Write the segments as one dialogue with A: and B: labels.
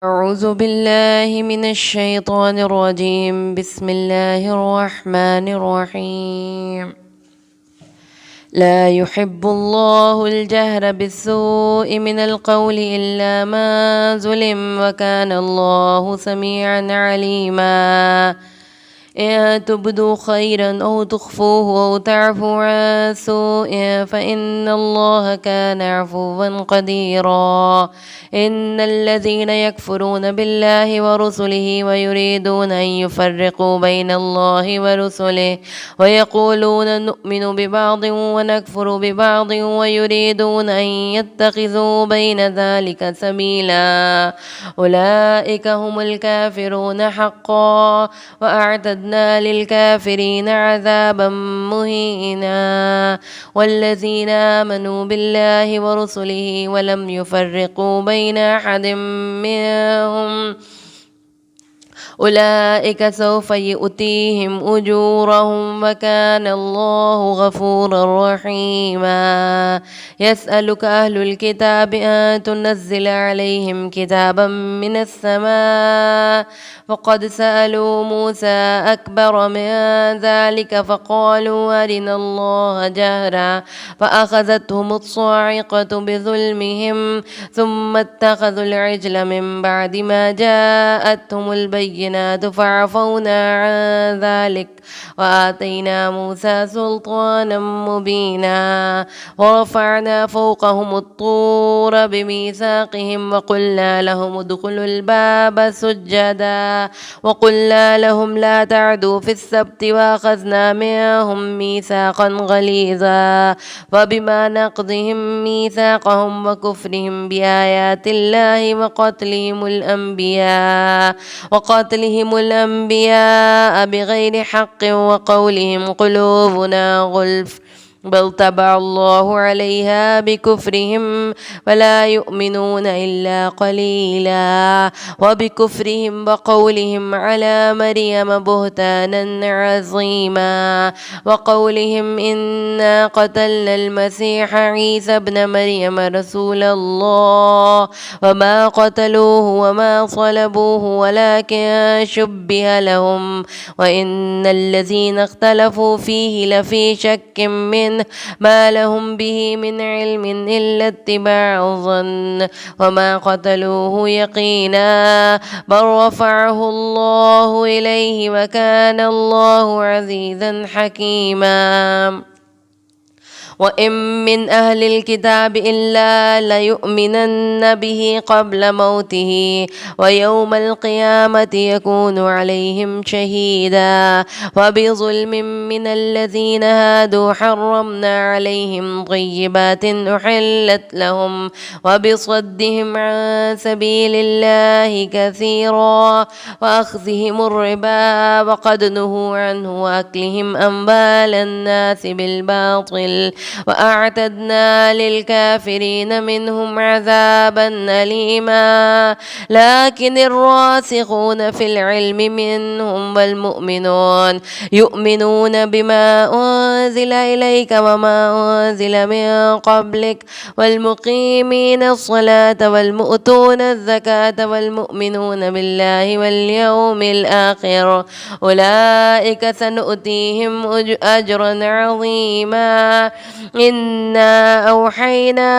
A: أعوذ بالله من الشيطان الرجيم. بسم الله الرحمن الرحيم. لا يحب الله الجهر بالسوء من القول إلا ما ظلم، وكان الله سميعا عليما. إن تبدوا خيرا أو تخفوه أو تعفوا عن سوء فإن الله كان عفوا قديرا. إن الذين يكفرون بالله ورسله ويريدون أن يفرقوا بين الله ورسله ويقولون نؤمن ببعض ونكفر ببعض ويريدون أن يتخذوا بين ذلك سبيلا، أولئك هم الكافرون حقا، وأعتدنا للكافرين عذابا مهينا. والذين آمنوا بالله ورسله ولم يفرقوا بين أحد منهم أولئك سوف يؤتيهم أجورهم، وكان الله غفورا رحيما. يسألك أهل الكتاب أن تنزل عليهم كتابا من السماء، فقد سألوا موسى أكبر من ذلك فقالوا أرنا الله جهرا فأخذتهم الصاعقة بظلمهم ثم اتخذوا العجل من بعد ما جاءتهم البينات فعفونا عن ذلك وآتينا موسى سلطانا مبينا. ورفعنا فوقهم الطور بميثاقهم وقلنا لهم ادخلوا الباب سجدا وقلنا لهم لا تعدوا في السبت وأخذنا منهم ميثاقا غليظا. وبما نقضهم ميثاقهم وكفرهم بآيات الله وقتلهم الأنبياء بغير حق وقولهم قلوبنا غلف، بل طبع الله عليها بكفرهم ولا يؤمنون إلا قليلا. وبكفرهم وقولهم على مريم بهتانا عظيما، وقولهم إنا قتلنا المسيح عيسى ابن مريم رسول الله وما قتلوه وما صلبوه ولكن شبه لهم، وإن الذين اختلفوا فيه لفي شك منه ما لهم به من علم إلا اتباع الظن وما قتلوه يقينا، بل رفعه الله إليه وكان الله عزيزا حكيما. وإن من أهل الكتاب إلا ليؤمنن به قبل موته ويوم القيامة يكون عليهم شهيدا. وبظلم من الذين هادوا حرمنا عليهم طيبات أحلت لهم وبصدهم عن سبيل الله كثيرا وأخذهم الربا وقد نهوا عنه وأكلهم أموال الناس بالباطل وأعتدنا للكافرين منهم عذابا أليما. لكن الراسخون في العلم منهم والمؤمنون يؤمنون بما أنزل إليك وما أنزل من قبلك والمقيمين الصلاة والمؤتون الزكاة والمؤمنون بالله واليوم الآخر أولئك سنؤتيهم أجرا عظيما. إنا أوحينا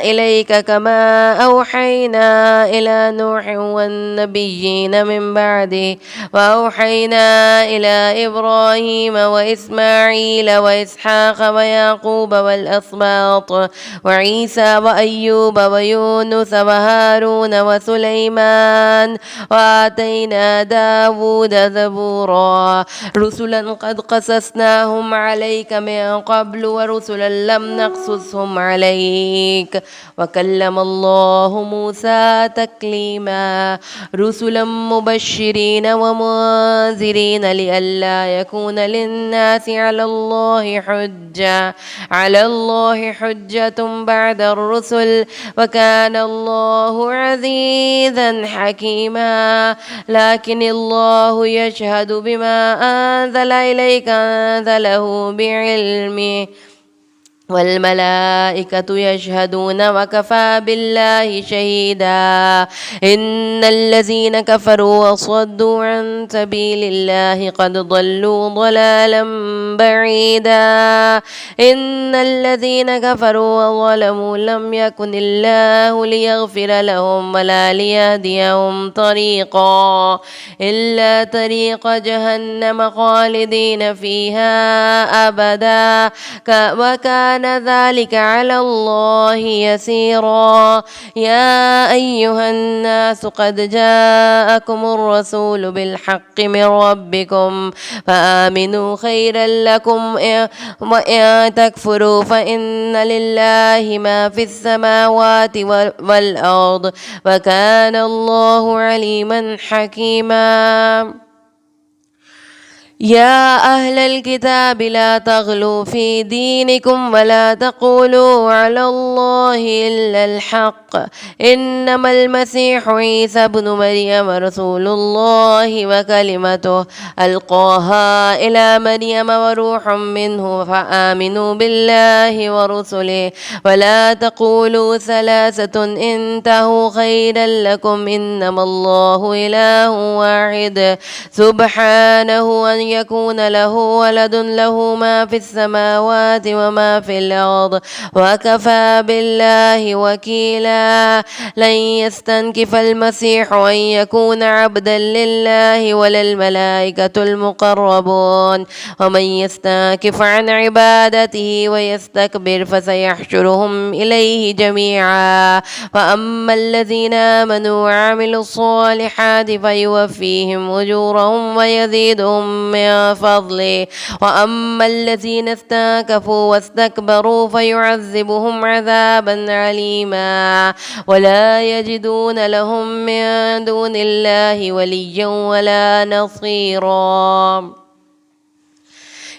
A: إليك كما أوحينا إلى نوح والنبيين من بعده وأوحينا إلى إبراهيم وإسماعيل وإسحاق ويعقوب والأسباط وعيسى وأيوب ويونس وهارون وسليمان وآتينا داود زبورا. رسلا قد قصصناهم عليك من قبل ورسلا لم نقصصهم عليك وكلم الله موسى تكليما. رسلا مبشرين ومنذرين لئلا يكون للناس على الله حجة بعد الرسل وكان الله عزيزا حكيما. لكن الله يشهد بما أنزل إليك أنزله بعلمه والملائكة يشهدون وكفى بالله شهيدا إن الذين كفروا وصدوا عن سبيل الله قد ضلوا ضلالا بعيدا إن الذين كفروا وظلموا لم يكن الله ليغفر لهم ولا ليهديهم طريقا إلا طريق جهنم خالدين فيها أبدا وكان ذلك على الله يسيرا يا أيها الناس قد جاءكم الرسول بالحق من ربكم فآمنوا خيرا لكم وإن تكفروا فإن لله ما في السماوات والأرض وكان الله عليما حكيما يا أهل الكتاب لا تغلوا في دينكم ولا تقولوا على الله إلا الحق إنما المسيح عيسى ابن مريم رسول الله وكلمته ألقاها إلى مريم وروح منه فآمنوا بالله ورسله ولا تقولوا ثلاثة انتهوا خيرا لكم إنما الله إله واحد سبحانه أن يكون له ولد له ما في السماوات وما في الأرض وكفى بالله وكيلا لن يستنكف المسيح أن يكون عبدا لله ولا الملائكة المقربون ومن يستنكف عن عبادته ويستكبر فسيحشرهم إليه جميعا فأما الذين آمنوا وعملوا الصالحات فيوفيهم أجورهم ويزيدهم من فضله وأما الذين استكبروا واستكبروا فيعذبهم عذابا عليما ولا يجدون لهم من دون الله وليا ولا نصيرا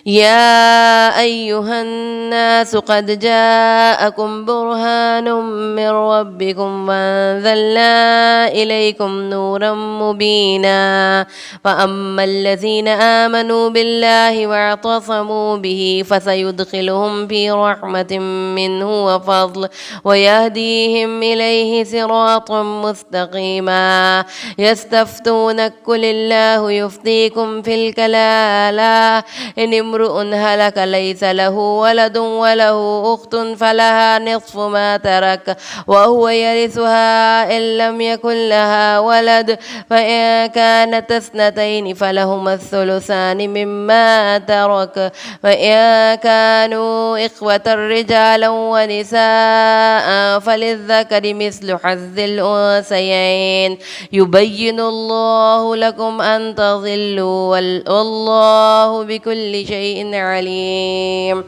A: يا أيها الناس قد جاءكم برهان من ربكم وأنزلنا إليكم نورا مبينا فأما الذين آمنوا بالله واعتصموا به فسيدخلهم في رحمة منه وفضل ويهديهم إليه صراطا مستقيما يستفتونك قل الله يفتيكم في الكلالة إن امرؤ هلك ليس له ولد وله أخت فلها نصف ما ترك وهو يرثها إن لم يكن لها ولد فإن كانت اثنتين فلهما الثلثان مما ترك وإن كانوا إخوة رجالا ونساء فللذكر مثل حظ الأنثيين يبين الله لكم أن تضلوا والله بكل شيء عليم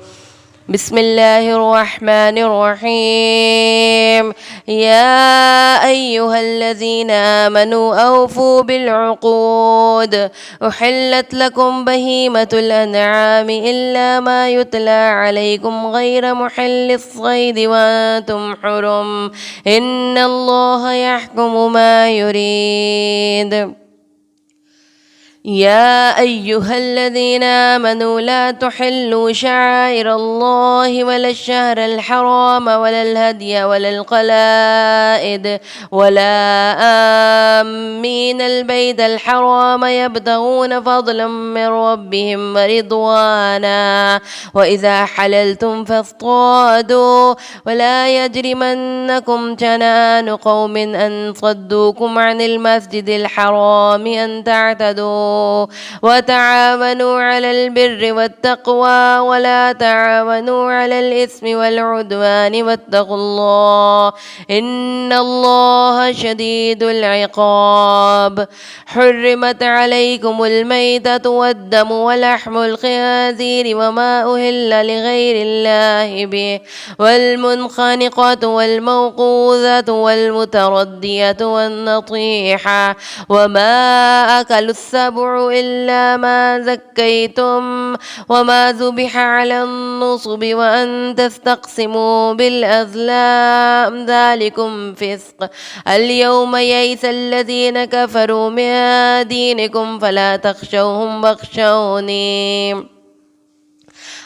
A: بسم الله الرحمن الرحيم يا أيها الذين آمنوا أوفوا بالعقود أحلت لكم بهيمة الأنعام إلا ما يتلى عليكم غير محل الصيد وأنتم حرم إن الله يحكم ما يريد يا أيها الذين آمنوا لا تحلوا شعائر الله ولا الشهر الحرام ولا الهدي ولا القلائد ولا آمين البيت الحرام يبتغون فضلا من ربهم ورضوانا وإذا حللتم فاصطادوا ولا يجرمنكم شنآن قوم أن صدوكم عن المسجد الحرام أن تعتدوا وتعاونوا على البر والتقوى ولا تعاونوا على الإثم والعدوان واتقوا الله إن الله شديد العقاب حرمت عليكم الميتة والدم ولحم الخنزير وما أهل لغير الله به والمنخنقة والموقوذة والمتردية والنطيحة وما أكل السبع إلا ما زكيتم وما ذبح على النصب وأن تستقسموا بالأزلام ذلكم فسق اليوم يئس الذين كفروا من دينكم فلا تخشوهم واخشوني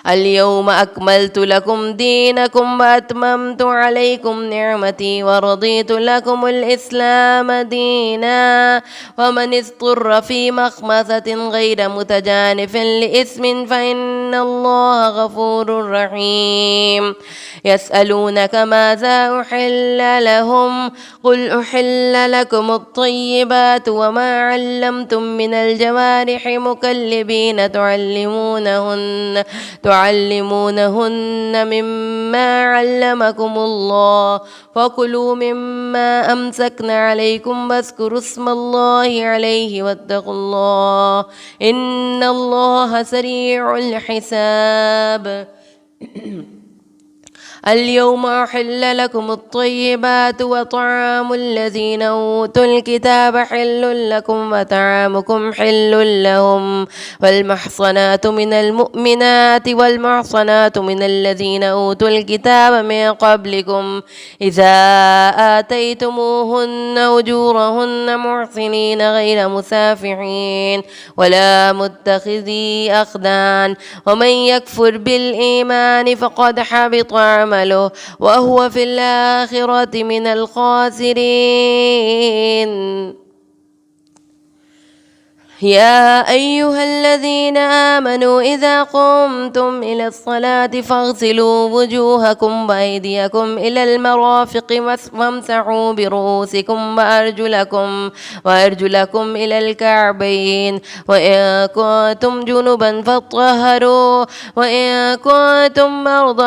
A: اليوم أكملت لكم دينكم وأتممت عليكم نعمتي ورضيت لكم الإسلام دينا ومن اضطر في مخمصة غير متجانف لإثم فإن الله غفور رحيم يسألونك ماذا أحل لهم قل أحل لكم الطيبات وما علمتم من الجوارح مكلبين تعلمونهن مما علمكم الله فكلوا مما أمسكنا عليكم واذكروا اسم الله عليه واتقوا الله إن الله سريع الحساب اليوم أحل لكم الطيبات وطعام الذين أوتوا الكتاب حل لكم وطعامكم حل لهم والمحصنات من المؤمنات والمحصنات من الذين أوتوا الكتاب من قبلكم إذا آتيتموهن أجورهن محصنين غير مسافحين ولا متخذي أخدان ومن يكفر بالإيمان فقد حبط عمله وهو في الآخرة من الخاسرين يا أيها الذين آمنوا إذا قمتم إلى الصلاة فاغسلوا وجوهكم وأيديكم إلى المرافق وامسحوا برؤوسكم وأرجلكم إلى الكعبين وإن كنتم جنبا فاطهروا وإن كنتم مرضى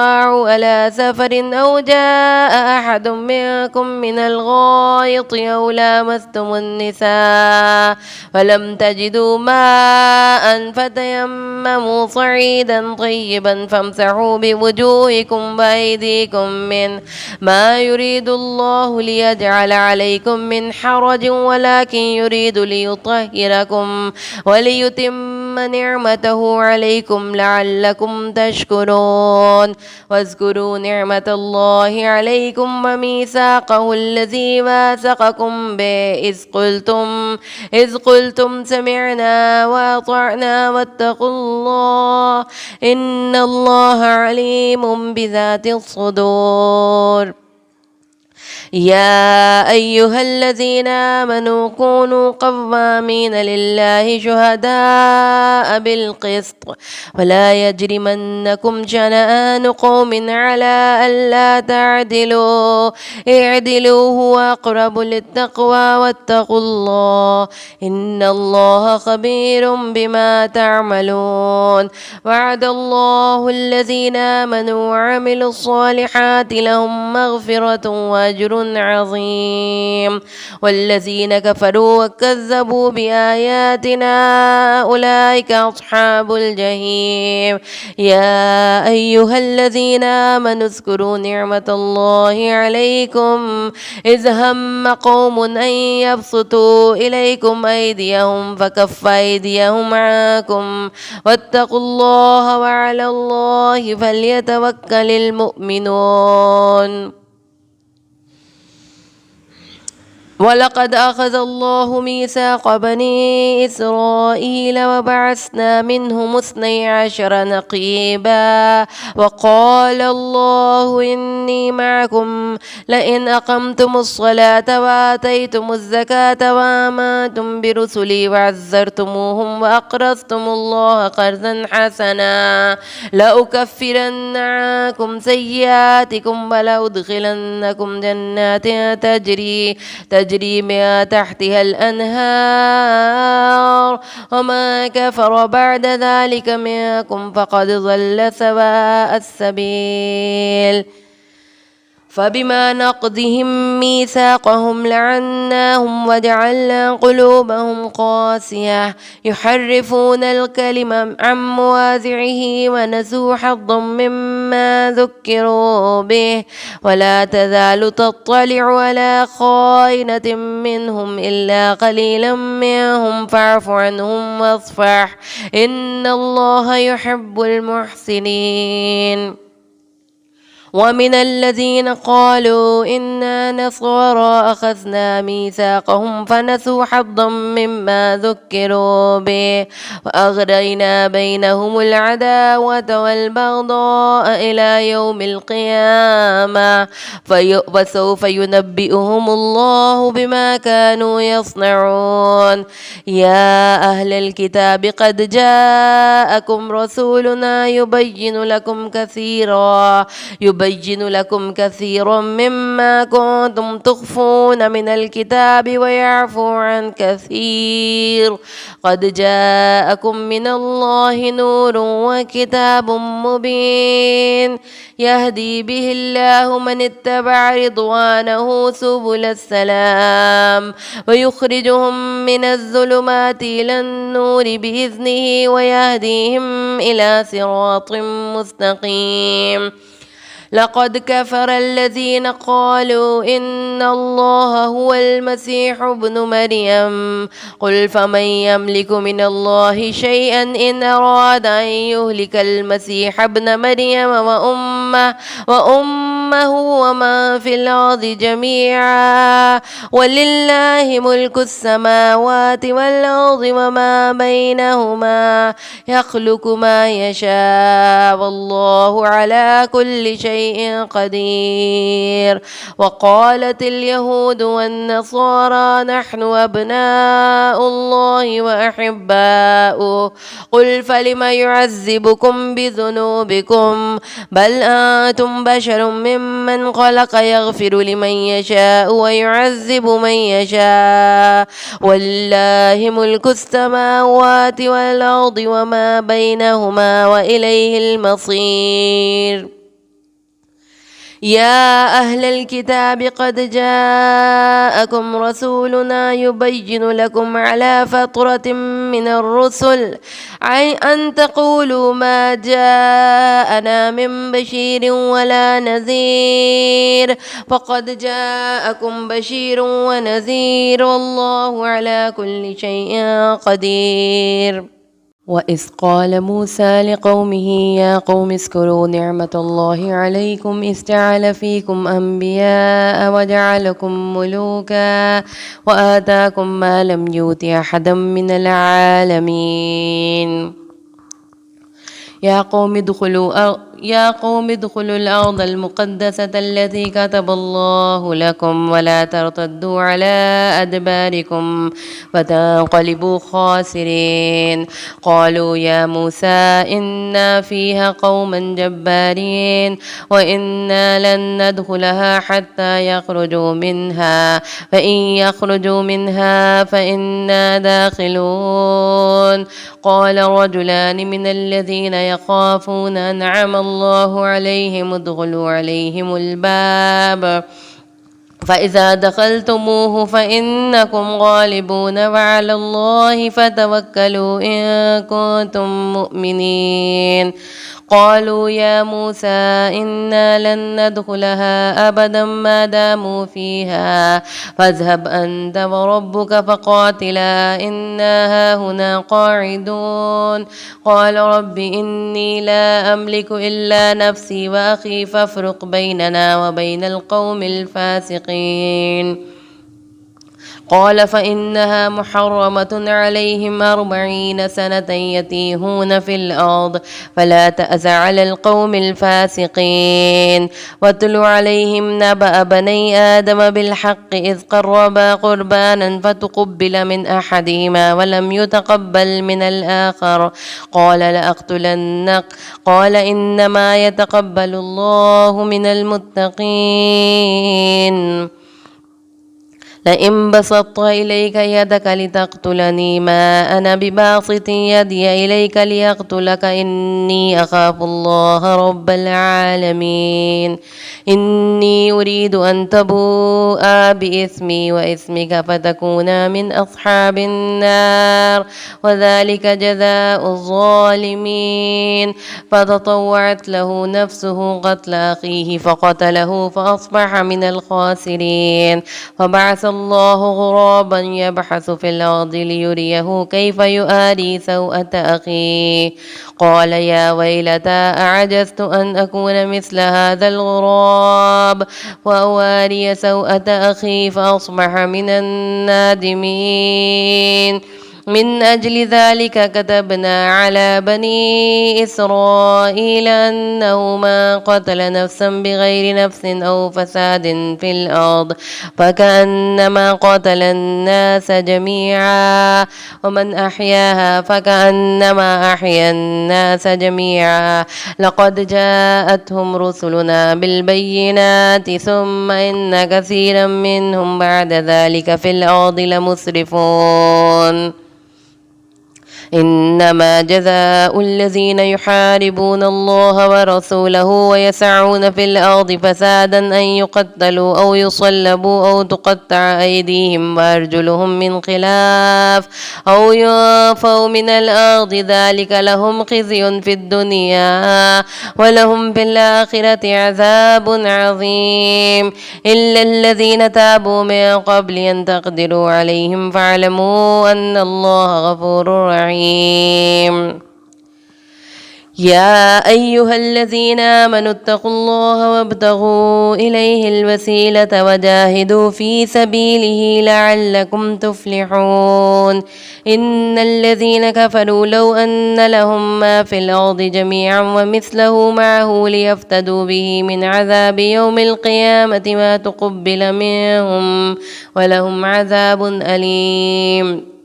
A: على سفر أو جاء أحد منكم من الغائط أو لامستم النساء فلم تجدوا ماء فتيمموا صعيدا طيبا فامسحوا بوجوهكم وأيديكم منه ما يريد الله ليجعل عليكم من حرج ولكن يريد ليطهركم وليتم نعمته عليكم لعلكم تشكرون واذكروا نعمة الله عليكم وميثاقه الذي واثقكم به إذ قلتم سمعنا وأطعنا واتقوا الله إن الله عليم بذات الصدور يا أيها الذين آمنوا كونوا قوامين لله شهداء بالقسط ولا يجرمنكم شنآن قوم على ألا تعدلوا اعدلوا هو أقرب للتقوى واتقوا الله إن الله خبير بما تعملون وعد الله الذين آمنوا وعملوا الصالحات لهم مغفرة وأجر عظيم والذين كفروا وكذبوا بآياتنا أولئك أصحاب الجحيم يا أيها الذين آمنوا اذكروا نعمة الله عليكم إذ هم قوم أن يبسطوا إليكم أيديهم فكف أيديهم عنكم واتقوا الله وعلى الله فليتوكل المؤمنون ولقد أخذ الله ميثاق بني إسرائيل وبعثنا منهم 12 نقيبا وقال الله إني معكم لئن أقمتم الصلاة وآتيتم الزكاة وآمنتم برسلي وعزرتموهم وأقرضتم الله قرضا حسنا لأكفرن عنكم سيئاتكم ولأدخلنكم جنات تجري من تحتها الأنهار وما كفر بعد ذلك منكم فقد ضل سواء السبيل فبما نقضهم ميثاقهم لعناهم وجعلنا قلوبهم قاسية يحرفون الكلم عن مواضعه ونسوا حظا مما ذكروا به ولا تزال تطلع على خائنة منهم إلا قليلا منهم فاعف عنهم واصفح إن الله يحب المحسنين ومن الذين قالوا إنا نصارى أخذنا ميثاقهم فنسوا حظا مما ذكروا به وأغرينا بينهم العداوة والبغضاء إلى يوم القيامة فسوف ينبئهم الله بما كانوا يصنعون. يا أهل الكتاب قد جاءكم رسولنا يبين لكم كثيرا مما كنتم تخفون من الكتاب ويعفو عن كثير. قد جاءكم من الله نور وكتاب مبين يهدي به الله من اتبع رضوانه سبل السلام ويخرجهم من الظلمات إلى النور بإذنه ويهديهم إلى صراط مستقيم. لقد كفر الذين قالوا إن الله هو المسيح ابن مريم قل فمن يملك من الله شيئا إن أراد أن يهلك المسيح ابن مريم وأمه وما في الأرض جميعا ولله ملك السماوات والأرض وما بينهما يخلق ما يشاء والله على كل شيء قدير. وقالت اليهود والنصارى نحن أبناء الله وأحباؤه قل فلم يعذبكم بذنوبكم بل أنتم بشر ممن خلق يغفر لمن يشاء ويعذب من يشاء ولله ملك السماوات والأرض وما بينهما وإليه المصير. يا أهل الكتاب قد جاءكم رسولنا يبين لكم على فترة من الرسل أن تقولوا ما جاءنا من بشير ولا نذير فقد جاءكم بشير ونذير والله على كل شيء قدير. وإذ قال موسى لقومه يا قوم اذكروا نعمة الله عليكم إذ جعل فيكم أنبياء وجعلكم ملوكا وآتاكم ما لم يؤت أحدا من العالمين. يا قوم ادخلوا الأرض المقدسة التي كتب الله لكم ولا ترتدوا على أدباركم فتنقلبوا خاسرين. قالوا يا موسى إنا فيها قوما جبارين وإنا لن ندخلها حتى يخرجوا منها فإن يخرجوا منها فإنا داخلون. قال رجلان من الذين يخافون أنعم الله عليهم ادخلوا عليهم الباب فإذا دخلتموه فإنكم غالبون وعلى الله فتوكلوا إن كنتم مؤمنين. قالوا يا موسى إنا لن ندخلها أبدا ما داموا فيها فاذهب أنت وربك فقاتلا إنا هاهنا قاعدون. قال رب إني لا أملك إلا نفسي وأخي فافرق بيننا وبين القوم الفاسقين. قال فإنها محرمة عليهم 40 سنة يتيهون في الأرض فلا تأس على القوم الفاسقين. واتل عليهم نبأ بني آدم بالحق إذ قربا قربانا فتقبل من أحدهما ولم يتقبل من الآخر قال لأقتلنك قال إنما يتقبل الله من المتقين. لئن بسطت إليك يدك لتقتلني ما أنا بباسط يدي إليك ليقتلك إني أخاف الله رب العالمين. إني أريد أن تبوء بإثمي وإثمك فتكونا من أصحاب النار وذلك جزاء الظالمين. فتطوعت له نفسه قتل أخيه فقتله فأصبح من الخاسرين. فبعث الله غرابا يبحث في الأرض ليريه كيف يؤاري سوءة أخيه قال يا ويلتى أعجزت أن أكون مثل هذا الغراب وأواري سوءة أخي فأصبح من النادمين من أجل ذلك كتبنا على بني إسرائيل أنه من قتل نفسا بغير نفس أو فساد في الأرض فكأنما قتل الناس جميعا ومن أحياها فكأنما أحيا الناس جميعا لقد جاءتهم رسلنا بالبينات ثم إن كثيرا منهم بعد ذلك في الأرض لمسرفون إنما جزاء الذين يحاربون الله ورسوله ويسعون في الأرض فسادا أن يقتلوا أو يصلبوا أو تقطع أيديهم وأرجلهم من خلاف أو ينفوا من الأرض ذلك لهم خزي في الدنيا ولهم في الآخرة عذاب عظيم إلا الذين تابوا من قبل أن تقدروا عليهم فاعلموا أن الله غفور رحيم يا أيها الذين آمنوا اتقوا الله وابتغوا إليه الوسيلة وجاهدوا في سبيله لعلكم تفلحون إن الذين كفروا لو أن لهم ما في الأرض جميعا ومثله معه ليفتدوا به من عذاب يوم القيامة ما تقبل منهم ولهم عذاب أليم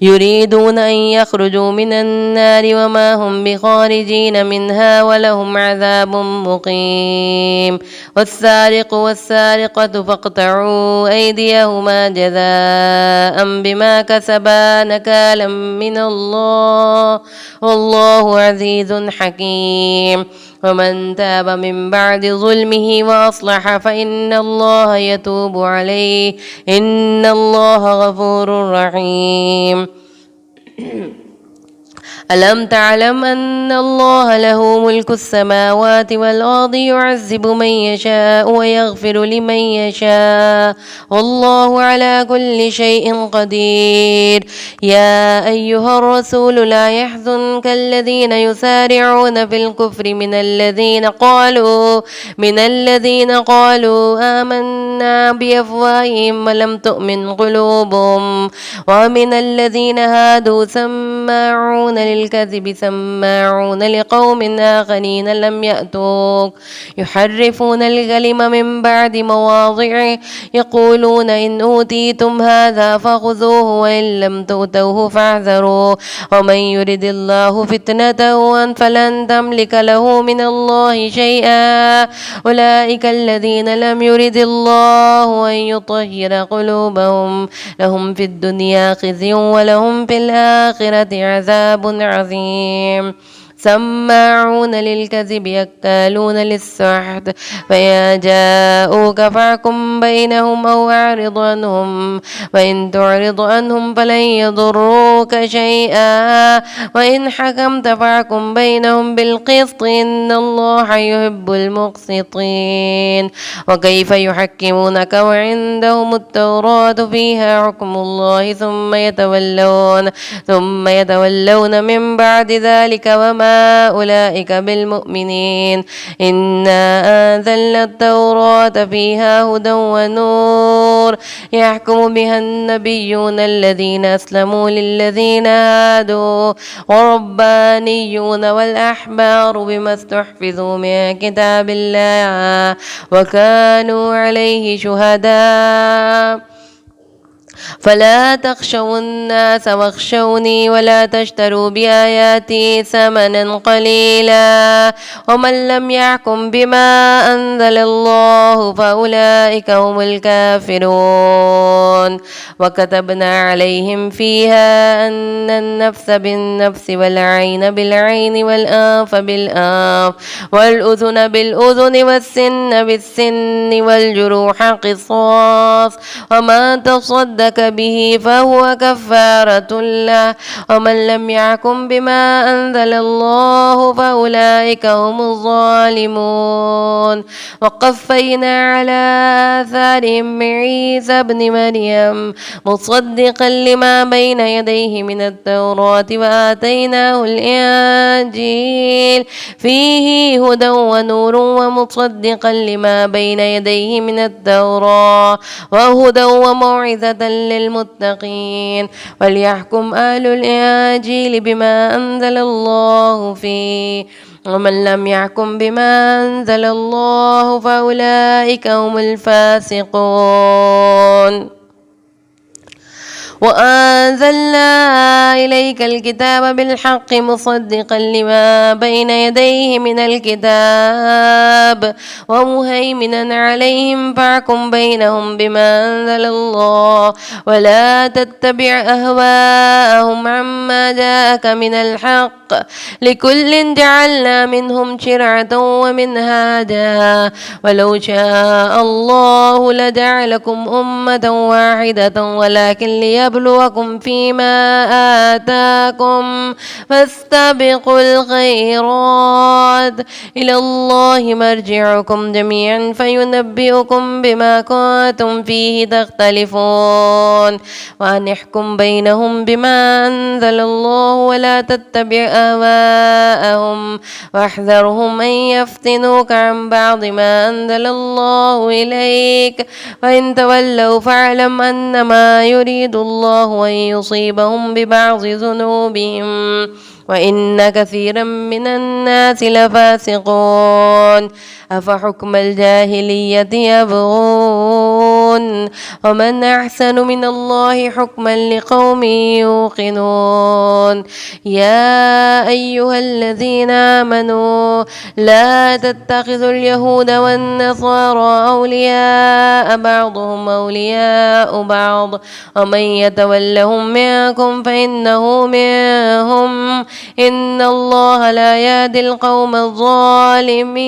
A: يريدون أن يخرجوا من النار وما هم بخارجين منها ولهم عذاب مقيم والسارق والسارقة فاقطعوا أيديهما جزاء بما كسبا نكالا من الله والله عزيز حكيم ومن تاب من بعد ظلمه وأصلح فإن الله يتوب عليه إن الله غفور رحيم ألم تعلم أن الله له ملك السماوات والأرض يعذب من يشاء ويغفر لمن يشاء والله على كل شيء قدير يا أيها الرسول لا يحزنك الذين يسارعون في الكفر من الذين قالوا آمنا بأفواههم ولم تؤمن قلوبهم ومن الذين هادوا سماعون للكذب سماعون لقوم آخرين لم يأتوك يحرفون الكلم من بعد مواضعه يقولون إن أوتيتم هذا فخذوه وإن لم تؤتوه فاحذروا ومن يرد الله فتنته فلن تملك له من الله شيئا أولئك الذين لم يرد الله أن يطهر قلوبهم لهم في الدنيا خزي ولهم في الآخرة عذاب عظيم سماعون للكذب يكتالون للسحت فيا جاءوك فاحكم بينهم أو أعرض عنهم وإن تعرض عنهم فلن يضروك شيئا وإن حكمت فاحكم بينهم بالقسط إن الله يحب المقسطين وكيف يحكمونك وعندهم التوراة فيها حكم الله ثم يتولون من بعد ذلك وما أولئك بالمؤمنين إنا أنزلنا التوراة فيها هدى ونور يحكم بها النبيون الذين أسلموا للذين هادوا وربانيون والأحبار بما استحفظوا من كتاب الله وكانوا عليه شهداء فلا تخشوا الناس واخشوني ولا تشتروا بآياتي ثمنا قليلا ومن لم يحكم بما أنزل الله فأولئك هم الكافرون وكتبنا عليهم فيها أن النفس بالنفس والعين بالعين والأنف بالأنف والأذن بالأذن والسن بالسن والجروح قصاص وما تصدق تصدق به فهو كفارة له، ومن لم يحكم بما أنزل الله فأولئك هم الظالمون. وقفينا على آثارهم بعيسى ابن مريم مصدقا لما بين يديه من التوراة وآتيناه الإنجيل فيه هدى ونور ومصدقا لما بين يديه من التوراة وهدى وموعظة للمتقين. وليحكم أهل الإنجيل بما أنزل الله فيه، ومن لم يحكم بما أنزل الله فأولئك هم الفاسقون. وأنزلنا إليك الكتاب بالحق مصدقا لما بين يديه من الكتاب ومهيمنا عليهم، فاحكم بينهم بما أنزل الله ولا تتبع أهواءهم عما جاءك من الحق، لكل جعلنا منهم شرعة ومنهاجا ولو شاء الله لجعلكم أمة واحدة ولكن ليبلوكم فيما آتاكم فاستبقوا الخيرات إلى الله مرجعكم جميعا فينبئكم بما كنتم فيه تختلفون. وأن احكم بينهم بما أنزل الله ولا تتبع أهواءهم واحذرهم أن يفتنوك عن بعض ما أنزل الله إليك، فإن تولوا فاعلم أنما يريد الله أن يصيبهم ببعض ذنوبهم وإن كثيرا من الناس لفاسقون. أفحكم الجاهلية يبغون ومن أحسن من الله حكما لقوم يوقنون. يا أيها الذين آمنوا لا تتخذوا اليهود والنصارى أولياء بعضهم أولياء بعض ومن يتولهم منكم فإنه منهم إن الله لا يهدي القوم الظالمين.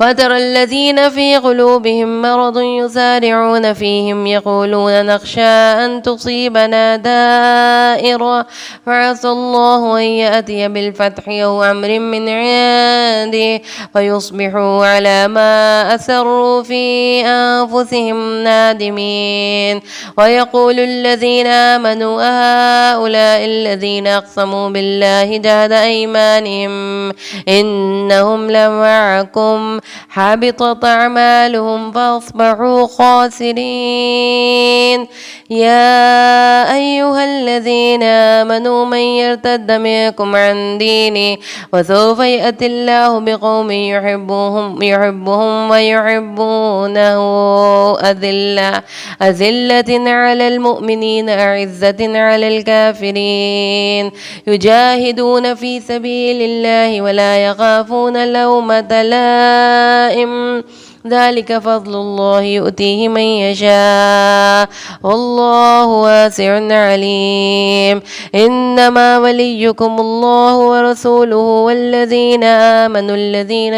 A: فترى الذين في قلوبهم مرض يسارعون فيهم يقولون نخشى أن تصيبنا دائرة فعسى الله أن يأتي بالفتح أو أمر من عنده فيصبحوا على ما أسروا في أنفسهم نادمين. ويقول الذين آمنوا أهؤلاء الذين أقسموا بالله جهد أيمانهم إنهم لمعكم حبطت أعمالهم فأصبحوا خاسرين. يا أيها الذين آمنوا من يرتد منكم عن دينه وسوف يأتي الله بقوم يحبهم ويحبونه أذلة على المؤمنين أعزة على الكافرين يجاهدون في سبيل الله ولا يخافون لومة لائم ذلك فضل الله يؤتيه من يشاء والله واسع عليم. إنما وليكم الله ورسوله والذين آمنوا الذين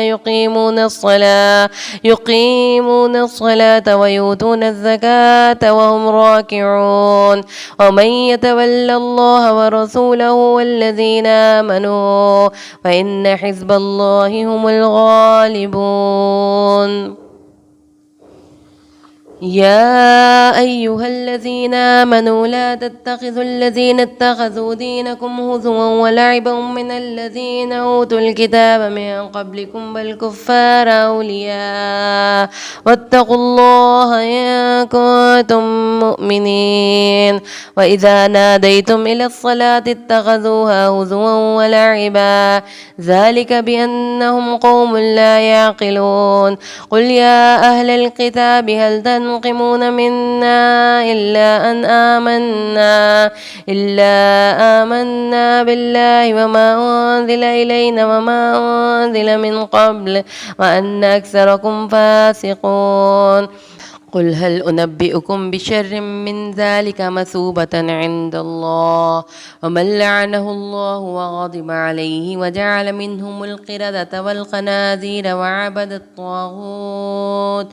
A: يقيمون الصلاة ويؤتون الزكاة وهم راكعون. ومن يتول الله ورسوله والذين آمنوا فإن حزب الله هم الغالبون. يا أيها الذين آمنوا لا تتخذوا الذين اتخذوا دينكم هزوا ولعبا من الذين أوتوا الكتاب من قبلكم والكفار أولياء واتقوا الله إن كنتم مؤمنين. وإذا ناديتم إلى الصلاة اتخذوها هزوا ولعبا ذلك بأنهم قوم لا يعقلون. قل يا أهل الكتاب هل تنقمون منا إلا أن آمنا بالله وما أنزل إلينا وما أنزل من قبل وأن أكثركم فاسقون. قل هل أنبئكم بشر من ذلك مثوبة عند الله ومن لعنه الله وغضب عليه وجعل منهم القردة والخنازير وعبد الطاغوت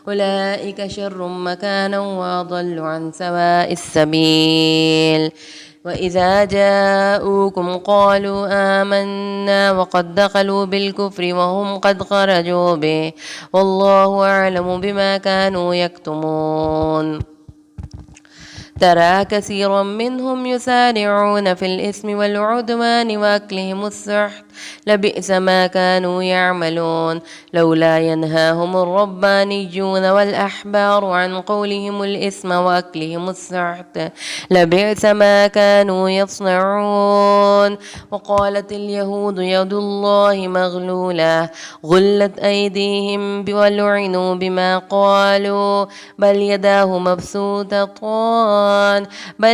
A: أولئك شر مكانا وأضل عن سواء السبيل. وإذا جاءوكم قالوا آمنا وقد دخلوا بالكفر وهم قد خرجوا به والله أعلم بما كانوا يكتمون. ترى كثيرا منهم يسارعون في الإثم والعدوان وأكلهم السحت لبئس ما كانوا يعملون. لولا ينهاهم الربانيون والأحبار عن قولهم الإثم وأكلهم السحت لبئس ما كانوا يصنعون. وقالت اليهود يد الله مغلولة غلت أيديهم ولعنوا بما قالوا بل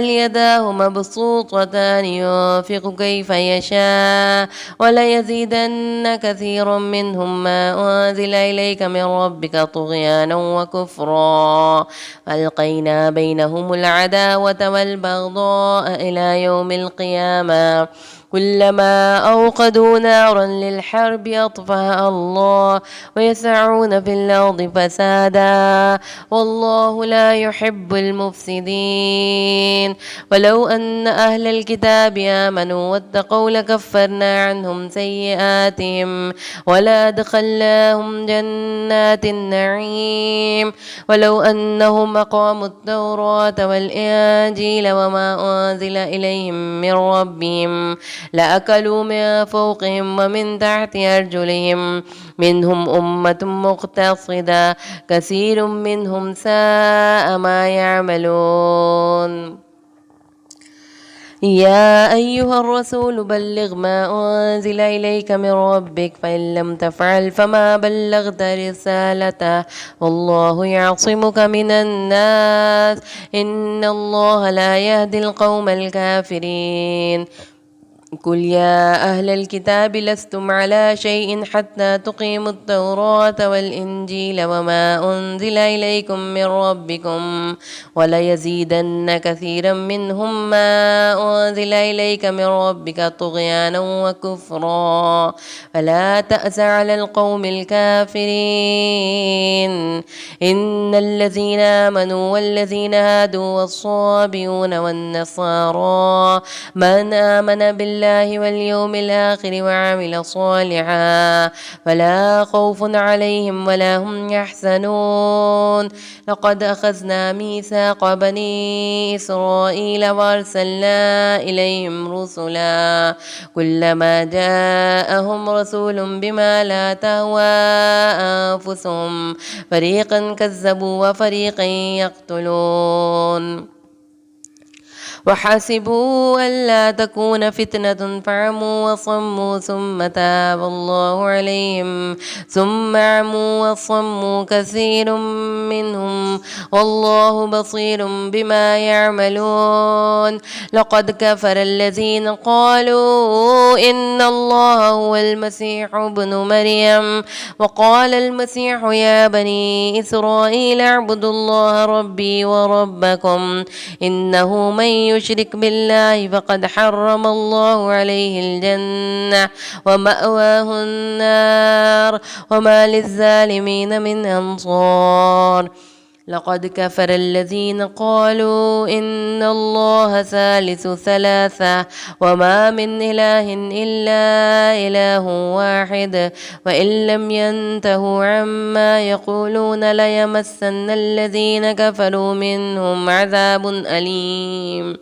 A: يداه مبسوطتان ينفق كيف يشاء وليزيدن كثيرا منهم ما أنزل إليك من ربك طغيانا وكفرا ألقينا بينهم العداوة والبغضاء إلى يوم القيامة كلما أوقدوا نارا للحرب أطفأها الله ويسعون في الأرض فسادا والله لا يحب المفسدين. ولو أن أهل الكتاب آمنوا واتقوا لكفرنا عنهم سيئاتهم ولأدخلناهم جنات النعيم. ولو أنهم أقاموا التوراة والإنجيل وما أنزل إليهم من ربهم لأكلوا من فوقهم ومن تحت أرجلهم منهم أمة مقتصدة كثير منهم ساء ما يعملون. يا أيها الرسول بلغ ما أنزل إليك من ربك فإن لم تفعل فما بلغت رسالته والله يعصمك من الناس إن الله لا يهدي القوم الكافرين. قل يا أهل الكتاب لستم على شيء حتى تقيموا التوراة والإنجيل وما أنزل إليكم من ربكم وليزيدن كثيرا منهم ما أنزل إليك من ربك طغيانا وكفرا فلا تأس على القوم الكافرين. إن الذين آمنوا والذين هادوا والصابئون والنصارى من آمن بالله واليوم الآخر وعمل صالحا فلا خوف عليهم ولا هم يحزنون. لقد أخذنا ميثاق بني إسرائيل وأرسلنا إليهم رسلا كلما جاءهم رسول بما لا تهوى أنفسهم فريقا كذبوا وفريقا يقتلون. وحسبوا ألا تكون فتنة فعموا وصموا ثم تاب الله عليهم ثم عموا وصموا كثير منهم والله بصير بما يعملون. لقد كفر الذين قالوا إن الله هو المسيح ابن مريم وقال المسيح يا بني إسرائيل اعبدوا الله ربي وربكم إنه من يشرك بالله فقد حرم الله عليه الجنة ومأواه النار وما للظالمين من أنصار. لقد كفر الذين قالوا إن الله ثالث ثلاثة وما من إله إلا إله واحد وإن لم ينتهوا عما يقولون ليمسن الذين كفروا منهم عذاب أليم.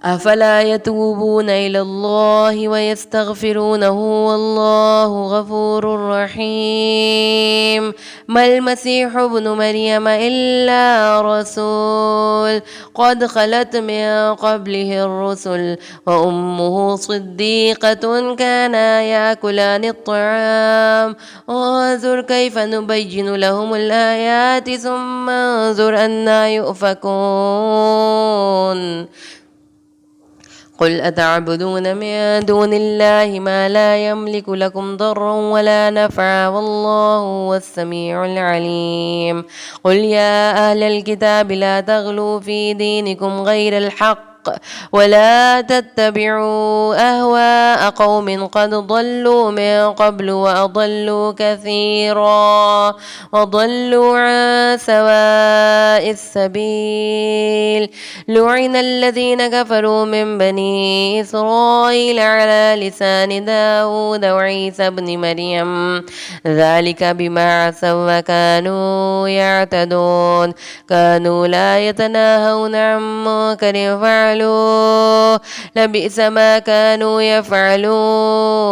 A: أفلا يتوبون إلى الله ويستغفرونه والله غفور رحيم. ما المسيح ابن مريم إلا رسول قد خلت من قبله الرسل وأمه صديقة كانا يأكلان الطعام انظر كيف نبين لهم الآيات ثم انظر أنا يؤفكون. قل أتعبدون من دون الله ما لا يملك لكم ضرا ولا نفعا والله هو السميع العليم. قل يا أهل الكتاب لا تغلوا في دينكم غير الحق ولا تتبعوا أهواء قوم قد ضلوا من قبل وأضلوا كثيرا وضلوا عن سواء السبيل لعن الذين كفروا من بني إسرائيل على لسان داود وعيسى بن مريم ذلك بما عصوا وكانوا يعتدون كانوا لا يتناهون عن منكر فعلوه لبئس ما كانوا يفعلون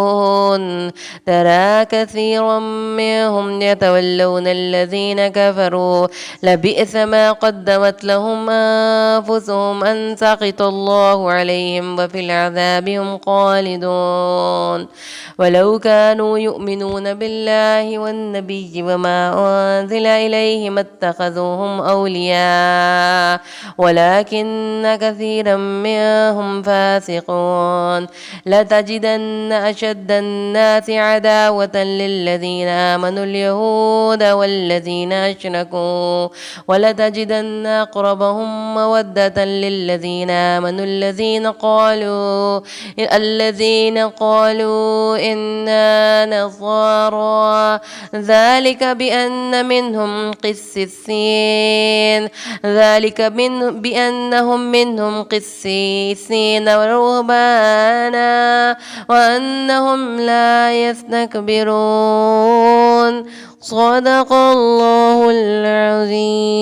A: ترى كثيرا منهم يتولون الذين كفروا لبئس ما قدمت لهم أنفسهم أن سخط الله عليهم وفي العذاب هم خالدون ولو كانوا يؤمنون بالله والنبي وما أنزل إليه ما اتخذوهم أولياء ولكن كثيرا منهم فاسقون لتجدن أشد الناس عداوة للذين آمنوا اليهود والذين أشركوا ولتجدن أقربهم مودة للذين آمنوا الذين قالوا إنا نصارى ذلك بأنهم منهم قسيسين ورهبانا وأنهم لا يستكبرون صدق الله العظيم.